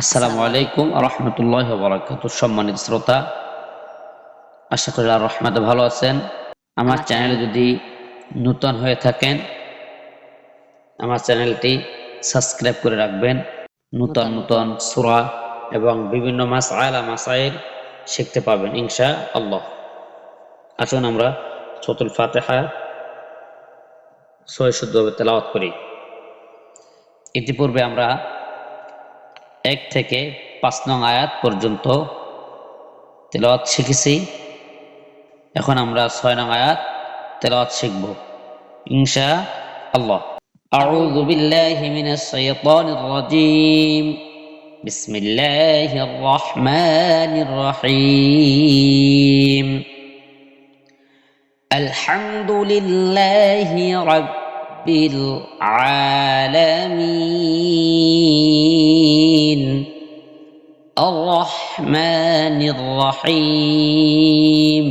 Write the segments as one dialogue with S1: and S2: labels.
S1: আসসালামু আলাইকুম রহমতুল্লাহ বারাকাতুহু। সম্মানিত শ্রোতা, আশা করি আল্লাহর রহমতে ভালো আছেন। আমার চ্যানেলে যদি নূতন হয়ে থাকেন, আমার চ্যানেলটি সাবস্ক্রাইব করে রাখবেন। নূতন নূতন সূরা এবং বিভিন্ন মাসাইল শিখতে পাবেন ইনশাআল্লাহ। আসুন আমরা সূরাতুল ফাতিহা সহিষ্ণুভাবে তেলাওয়াত করি। ইতিপূর্বে আমরা 1 থেকে 5 নং আয়াত পর্যন্ত তেলাওয়াত শিখেছি। এখন আমরা 6 নং আয়াত তেলাওয়াত শিখব ইনশাআল্লাহ। আউযু বিল্লাহি মিনাশ শাইতানির রাজীম। বিসমিল্লাহির রহমানির রহিম। আলহামদুলিল্লাহি রাব্বিল আলামিন। আর রহমানির রহিম।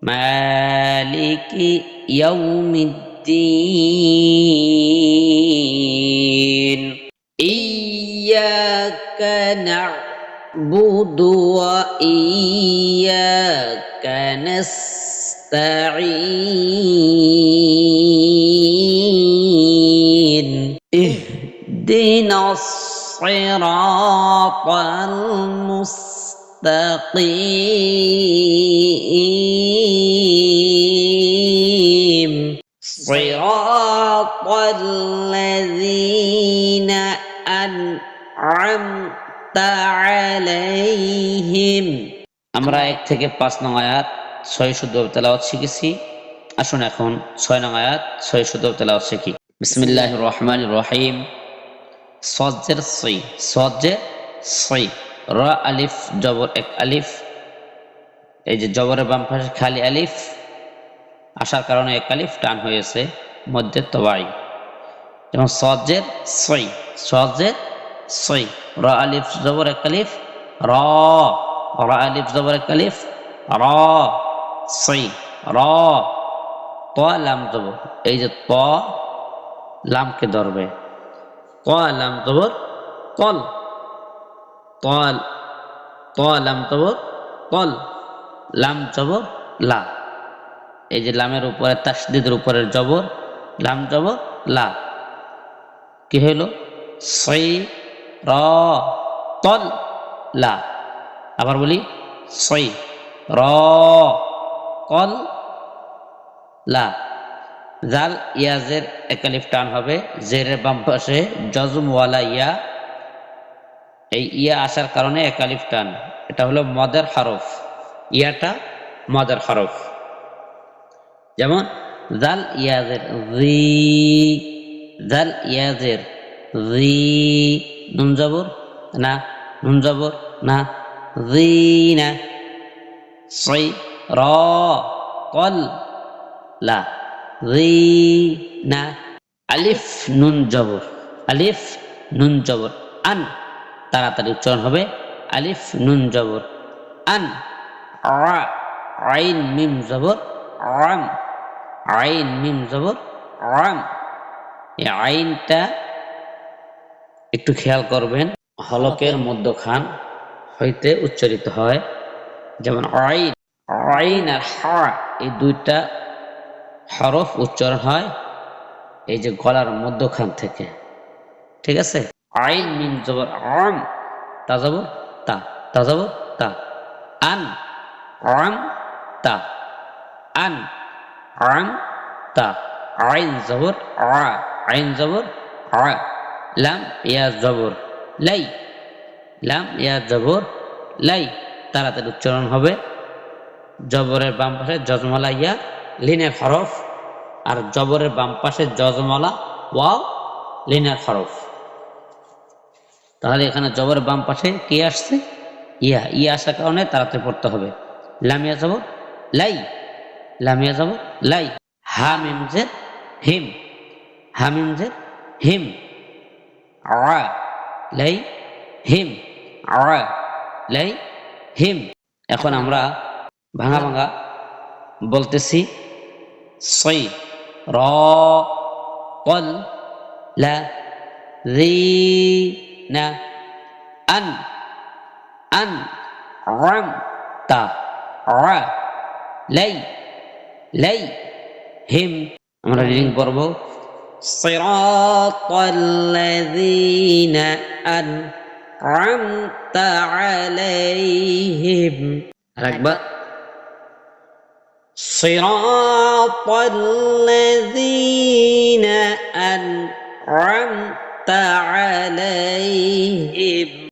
S1: মালিকি ইয়াউমিদ্দিন। ইয়্যাকা না'বুদু ওয়া ইয়্যাকা নাস্তাঈন। ইহদিনাস সিরাতাল মুস্তাকিম। সিরাতাল লাযীনা আন'আমতা আলাইহিম। আমরা 1 থেকে 5 নং আয়াত সহিষ্ণুভাবে তেলাওয়াত শিখেছি। আসুন এখন 6 নং আয়াত সহিষ্ণুভাবে তেলাওয়াত শিখি। বিসমিল্লাহির রহমানির রহিম। সজ্জের সই, সজ্জের সই, র আলিফ জবর এক আলিফ। এই যে জবরের বাম পাশে খালি আলিফ আসার কারণে এক আলিফ টান হয়েছে মধ্যে তবাই। যেমন সজ্জের সই, সজ্জের সই, র আলিফ জবর এক আলিফ, র, র আলিফ জবর এক আলিফ, র, সই, র, ত লাম জবর। এই যে ত লামকে ধরবে, ক লাম জবর কল, তল, ত লাম জবর কল, লাম জবর লা। এই যে লামের উপরে তাসদীদের উপরের জবর, লাম জবর লা, কি হইল? সই র তল লা। আবার বলি, সই র কল লা। জাল ইয়াজের একালিফ টান হবে, জেরের বাম পাশে জজমওয়ালা ইয়া। এই ইয়া আসার কারণে একালিফ টান, এটা হলো মদের হরফ, ইয়াটা মদের হরফ। যেমন জাল ইয়াজের জি, জাল ইয়াজের জি, নুন জবর না, নুন জবর না, জি না। সই র কল লা, জি না। আলিফ নুন জবর, আলিফ নুন জবর আন, তাড়াতাড়ি উচ্চারণ হবে, আলিফ নুন জবর আন। রা, আইন মিম জবর রাম, আইন মিম জবর রাম। এই আইনটা একটু খেয়াল করবেন, হলকের মধ্যখান হইতে উচ্চারিত হয়। যেমন আইন, আইন আর হা, এই দুইটা হরফ উচ্চারণ হয় এই যে গলার মধ্যখান থেকে, ঠিক আছে? আইন মিম জবর আম, তা জবর তা, তা জবর তা, আন আম তা, আন আম তা। আইন জবর আ, আইন জবর আ। লাম ইয়া জবর লাই, লাম ইয়া জবর লাই, তাড়াতাড়ি উচ্চারণ হবে। জবরের বাম পাশে জজমলা ইয়া লিনের হরফ, আর জবরের বাম পাশে জজমলা ওয়াও লিনের হরফ। তাহলে এখানে জবরের বাম পাশে কি আসছে? ইয়া, ইয়া আসার কারণে তাড়াতাড়ি পড়তে হবে। লামিয়া জবর লাই, লামিয়া জবর লাই। হা মিম জের হিম, হা মিম জের হিম। আ লাই হিম, আ লাই হিম। এখন আমরা ভাঙা ভাঙা বলতেছি। সই র কল লা, জি না, আন আন রাম তা রা লাই লাই হিম। আমরা রিডিং করব সিরাতাল্লাযীনা আন'আমতা আলাইহিম। রাখবা সিরাতাল্লাযীনা আন'আমতা আলাইহিম।